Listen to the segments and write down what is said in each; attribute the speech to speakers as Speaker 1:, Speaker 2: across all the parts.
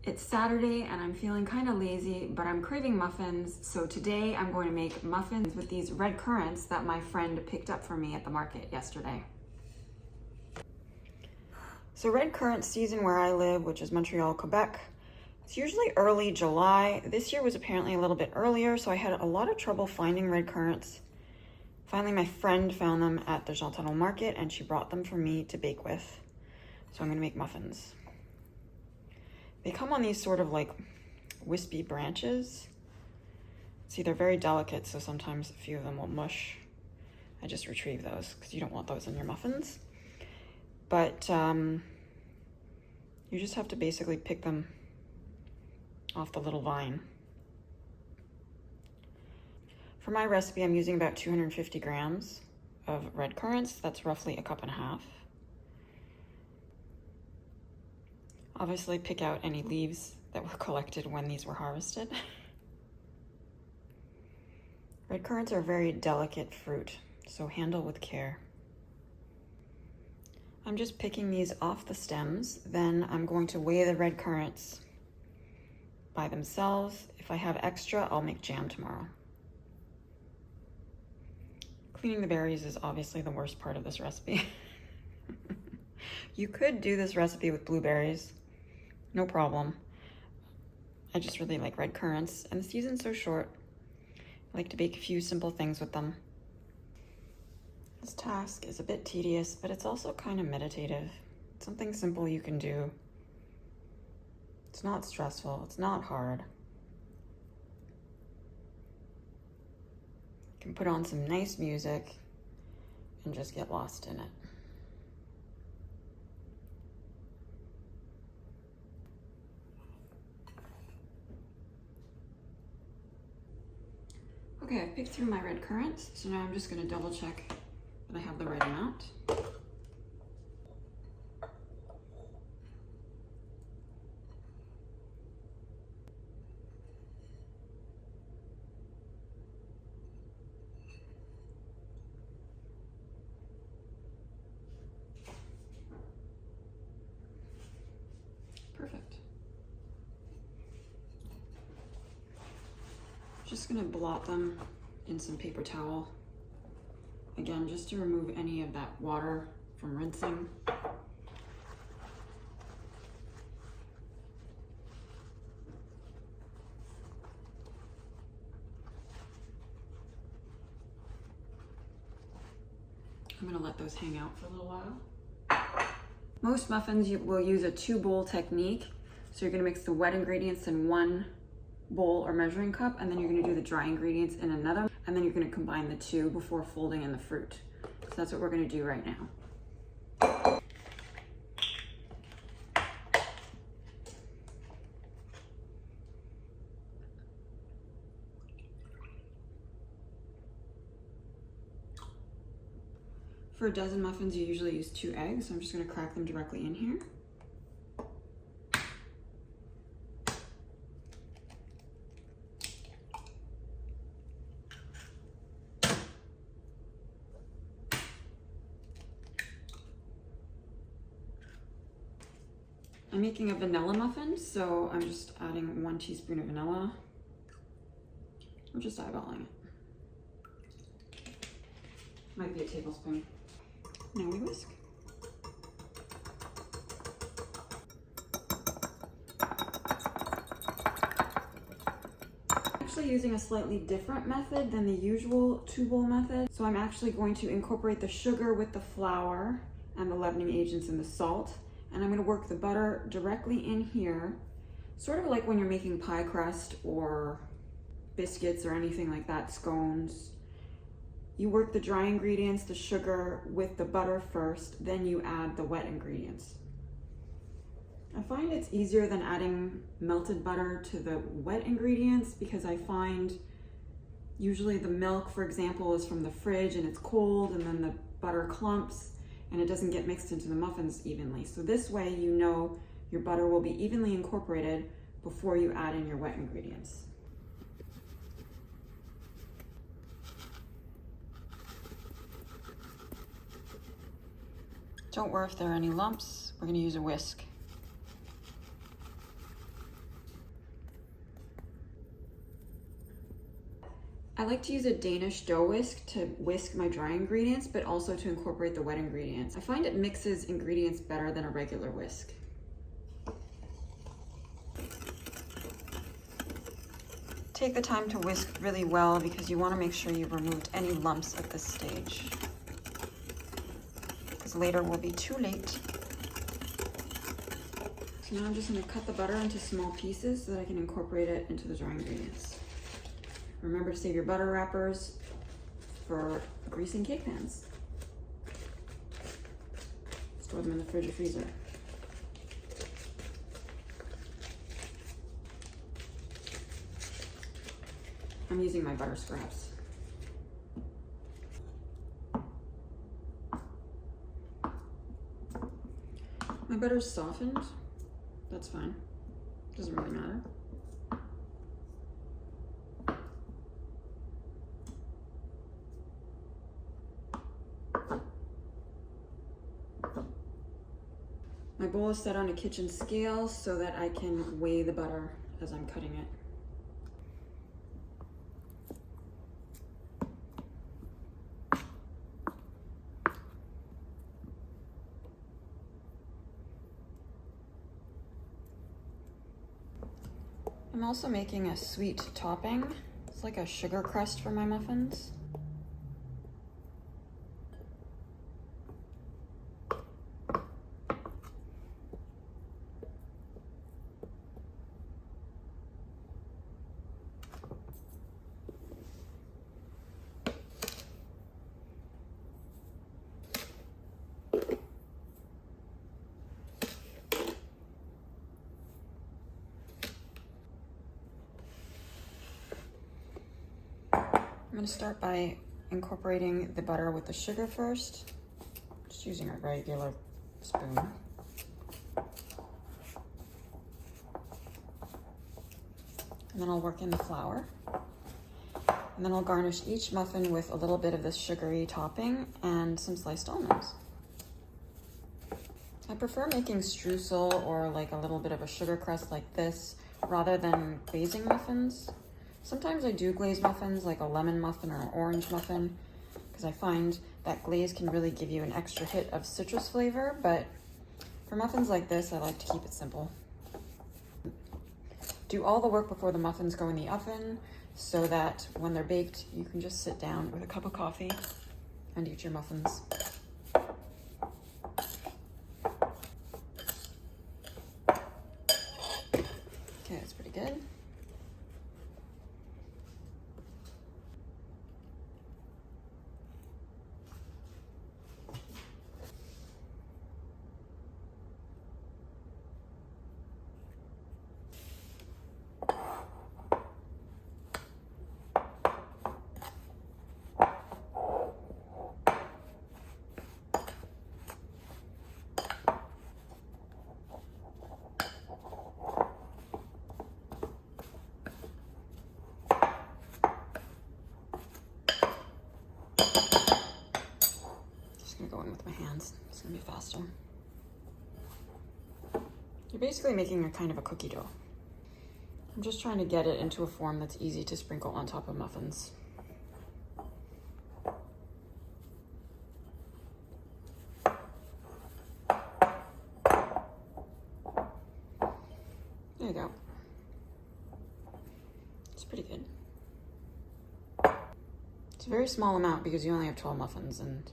Speaker 1: It's Saturday and I'm feeling kind of lazy, but I'm craving muffins. So today I'm going to make muffins with these red currants that my friend picked up for me at the market yesterday. So red currant season where I live, which is Montreal, Quebec, it's usually early July. This year was apparently a little bit earlier, so I had a lot of trouble finding red currants. Finally, my friend found them at the Jean Talon market and she brought them for me to bake with. So I'm gonna make muffins. They come on these sort of like wispy branches. See, they're very delicate, so sometimes a few of them will mush. I just retrieve those because you don't want those in your muffins. But you just have to basically pick them off the little vine. For my recipe, I'm using about 250 grams of red currants. That's roughly 1.5 cups. Obviously, pick out any leaves that were collected when these were harvested. Red currants are a very delicate fruit, so handle with care. I'm just picking these off the stems. Then I'm going to weigh the red currants by themselves. If I have extra, I'll make jam tomorrow. Cleaning the berries is obviously the worst part of this recipe. You could do this recipe with blueberries, no problem. I just really like red currants, and the season's so short. I like to bake a few simple things with them. This task is a bit tedious, but it's also kind of meditative. It's something simple you can do. It's not stressful, it's not hard. You can put on some nice music and just get lost in it. Okay, I've picked through my red currants, so now I'm just going to double check that I have the right amount. Perfect. Just gonna blot them in some paper towel. Again, just to remove any of that water from rinsing. I'm gonna let those hang out for a little while. Most muffins will use a 2-bowl technique. So you're gonna mix the wet ingredients in one bowl or measuring cup, and then you're gonna do the dry ingredients in another, and then you're gonna combine the two before folding in the fruit. So that's what we're gonna do right now. For a dozen muffins, you usually use 2 eggs, so I'm just gonna crack them directly in here. I'm making a vanilla muffin, so I'm just adding 1 teaspoon of vanilla. I'm just eyeballing it. Might be a tablespoon. Now we whisk. I'm actually using a slightly different method than the usual 2-bowl method. So I'm actually going to incorporate the sugar with the flour and the leavening agents and the salt. And I'm gonna work the butter directly in here, sort of like when you're making pie crust or biscuits or anything like that, scones. You work the dry ingredients, the sugar, with the butter first, then you add the wet ingredients. I find it's easier than adding melted butter to the wet ingredients because I find usually the milk, for example, is from the fridge and it's cold, and then the butter clumps and it doesn't get mixed into the muffins evenly. So this way you know your butter will be evenly incorporated before you add in your wet ingredients. Don't worry if there are any lumps. We're going to use a whisk. I like to use a Danish dough whisk to whisk my dry ingredients, but also to incorporate the wet ingredients. I find it mixes ingredients better than a regular whisk. Take the time to whisk really well because you want to make sure you've removed any lumps at this stage, because later will be too late. So now I'm just going to cut the butter into small pieces so that I can incorporate it into the dry ingredients. Remember to save your butter wrappers for greasing cake pans. Store them in the fridge or freezer. I'm using my butter scraps. My butter's softened. That's fine. Doesn't really matter. My bowl is set on a kitchen scale so that I can weigh the butter as I'm cutting it. I'm also making a sweet topping. It's like a sugar crust for my muffins. I'm going to start by incorporating the butter with the sugar first, just using a regular spoon. And then I'll work in the flour. And then I'll garnish each muffin with a little bit of this sugary topping and some sliced almonds. I prefer making streusel or like a little bit of a sugar crust like this rather than glazing muffins. Sometimes I do glaze muffins, like a lemon muffin or an orange muffin, because I find that glaze can really give you an extra hit of citrus flavor, but for muffins like this, I like to keep it simple. Do all the work before the muffins go in the oven so that when they're baked, you can just sit down with a cup of coffee and eat your muffins. Okay, that's pretty good. Go in with my hands. It's gonna be faster. You're basically making a kind of a cookie dough. I'm just trying to get it into a form that's easy to sprinkle on top of muffins. There you go. It's pretty good. It's a very small amount because you only have 12 muffins, and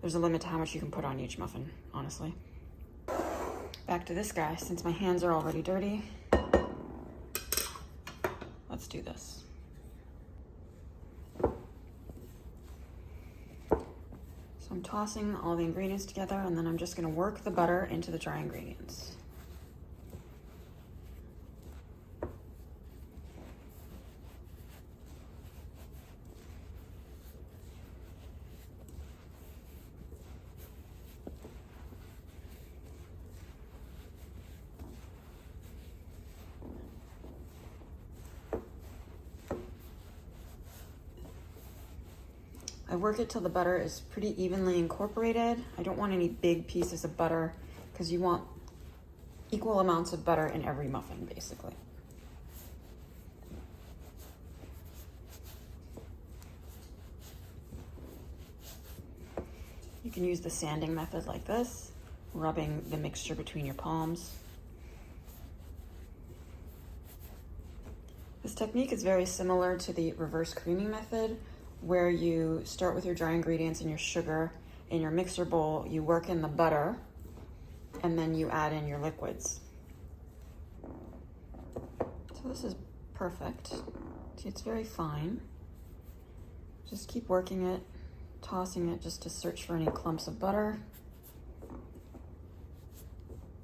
Speaker 1: there's a limit to how much you can put on each muffin, honestly. Back to this guy, since my hands are already dirty. Let's do this. So I'm tossing all the ingredients together, and then I'm just gonna work the butter into the dry ingredients. I work it till the butter is pretty evenly incorporated. I don't want any big pieces of butter because you want equal amounts of butter in every muffin, basically. You can use the sanding method like this, rubbing the mixture between your palms. This technique is very similar to the reverse creaming method, where you start with your dry ingredients and your sugar in your mixer bowl, you work in the butter, and then you add in your liquids. So this is perfect. See, it's very fine. Just keep working it, tossing it just to search for any clumps of butter.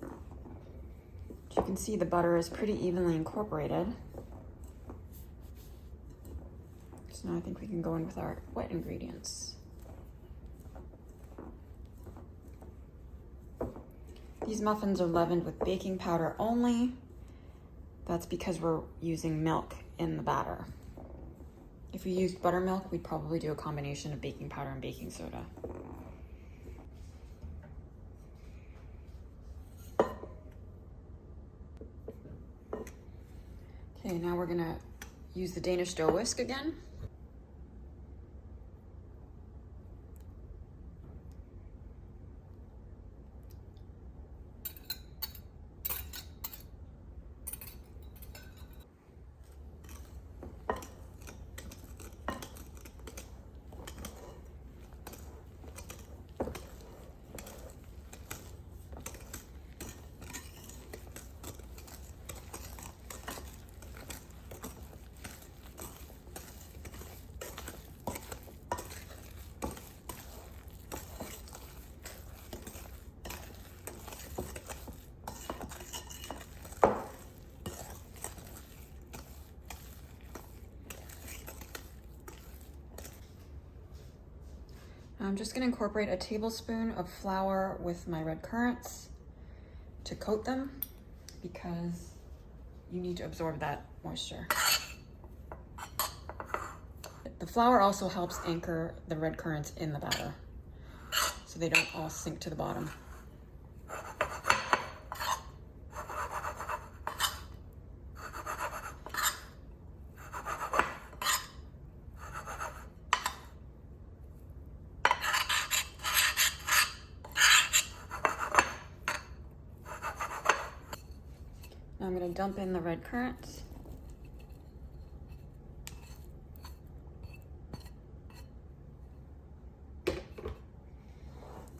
Speaker 1: As you can see, the butter is pretty evenly incorporated. So now I think we can go in with our wet ingredients. These muffins are leavened with baking powder only. That's because we're using milk in the batter. If we used buttermilk, we'd probably do a combination of baking powder and baking soda. Okay, now we're gonna use the Danish dough whisk again. I'm just gonna incorporate a tablespoon of flour with my red currants to coat them because you need to absorb that moisture. The flour also helps anchor the red currants in the batter so they don't all sink to the bottom. Now I'm going to dump in the red currants.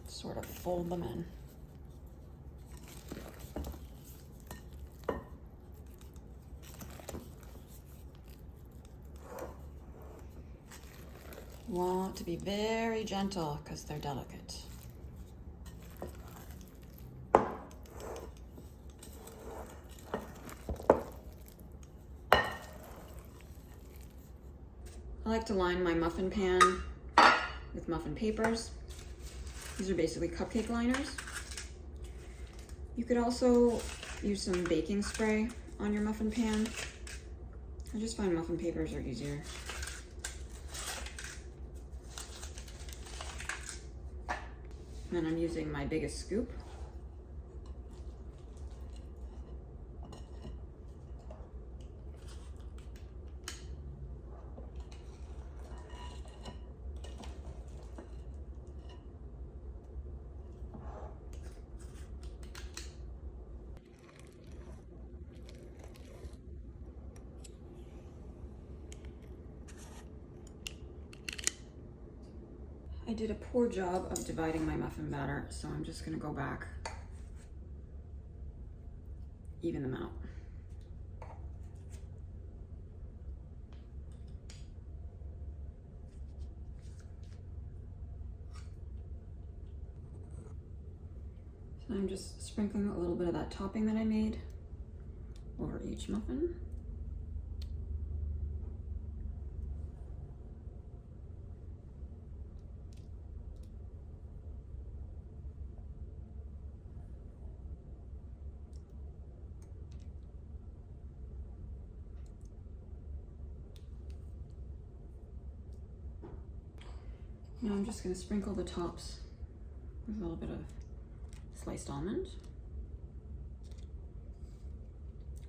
Speaker 1: Sort of fold them in. Want to be very gentle because they're delicate. I like to line my muffin pan with muffin papers. These are basically cupcake liners. You could also use some baking spray on your muffin pan. I just find muffin papers are easier. And I'm using my biggest scoop. I did a poor job of dividing my muffin batter, so I'm just gonna go back, even them out. So I'm just sprinkling a little bit of that topping that I made over each muffin. Now I'm just going to sprinkle the tops with a little bit of sliced almond.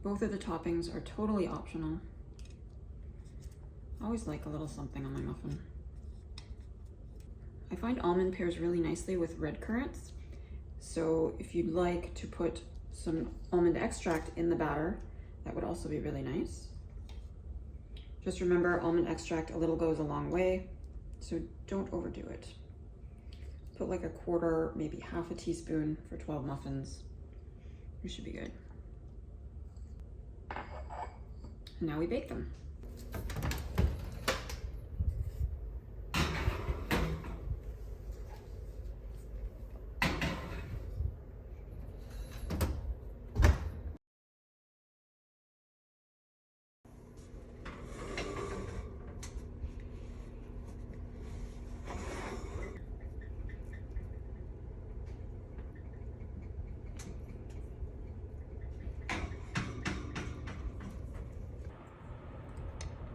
Speaker 1: Both of the toppings are totally optional. I always like a little something on my muffin. I find almond pairs really nicely with red currants. So if you'd like to put some almond extract in the batter, that would also be really nice. Just remember, almond extract, a little goes a long way, so don't overdo it. Put like a quarter, maybe half a teaspoon for 12 muffins. You should be good. And now we bake them.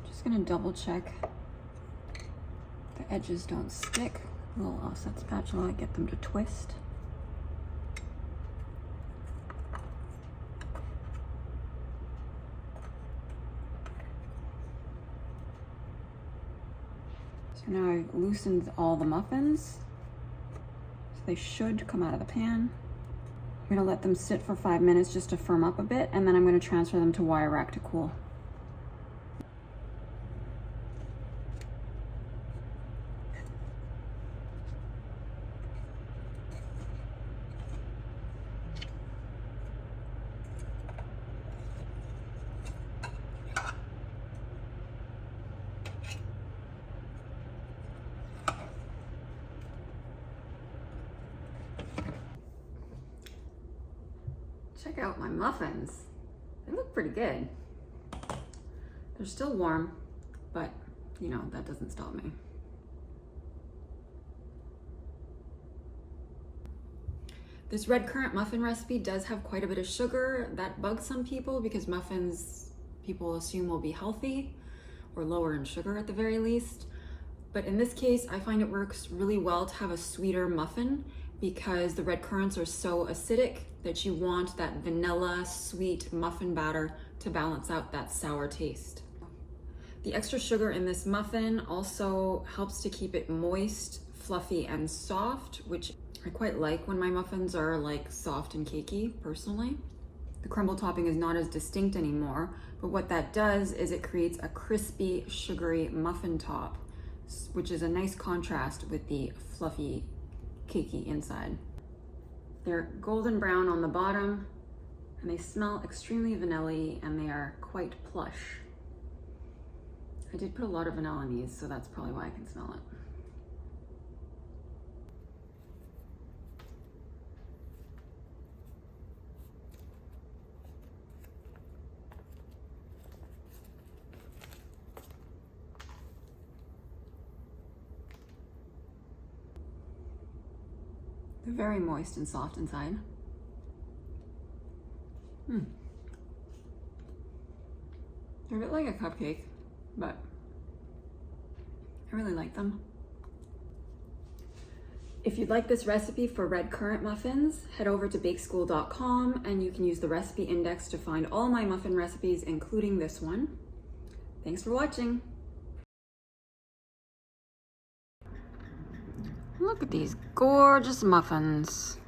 Speaker 1: Just gonna double check the edges don't stick. A little offset spatula, get them to twist. So now I've loosened all the muffins. So they should come out of the pan. I'm gonna let them sit for 5 minutes just to firm up a bit, and then I'm gonna transfer them to wire rack to cool. Check out my muffins. They look pretty good. They're still warm, but you know, that doesn't stop me. This red currant muffin recipe does have quite a bit of sugar. That bugs some people because muffins people assume will be healthy or lower in sugar at the very least. But in this case, I find it works really well to have a sweeter muffin because the red currants are so acidic that you want that vanilla sweet muffin batter to balance out that sour taste. The extra sugar in this muffin also helps to keep it moist, fluffy, and soft, which I quite like when my muffins are like soft and cakey, personally. The crumble topping is not as distinct anymore, but what that does is it creates a crispy, sugary muffin top, which is a nice contrast with the fluffy, cakey inside. They're golden brown on the bottom, and they smell extremely vanilla-y, and they are quite plush. I did put a lot of vanilla in these, so that's probably why I can smell it. They're very moist and soft inside. They're a bit like a cupcake, but I really like them. If you'd like this recipe for red currant muffins, head over to bakeschool.com and you can use the recipe index to find all my muffin recipes, including this one. Thanks for watching. Look at these gorgeous muffins.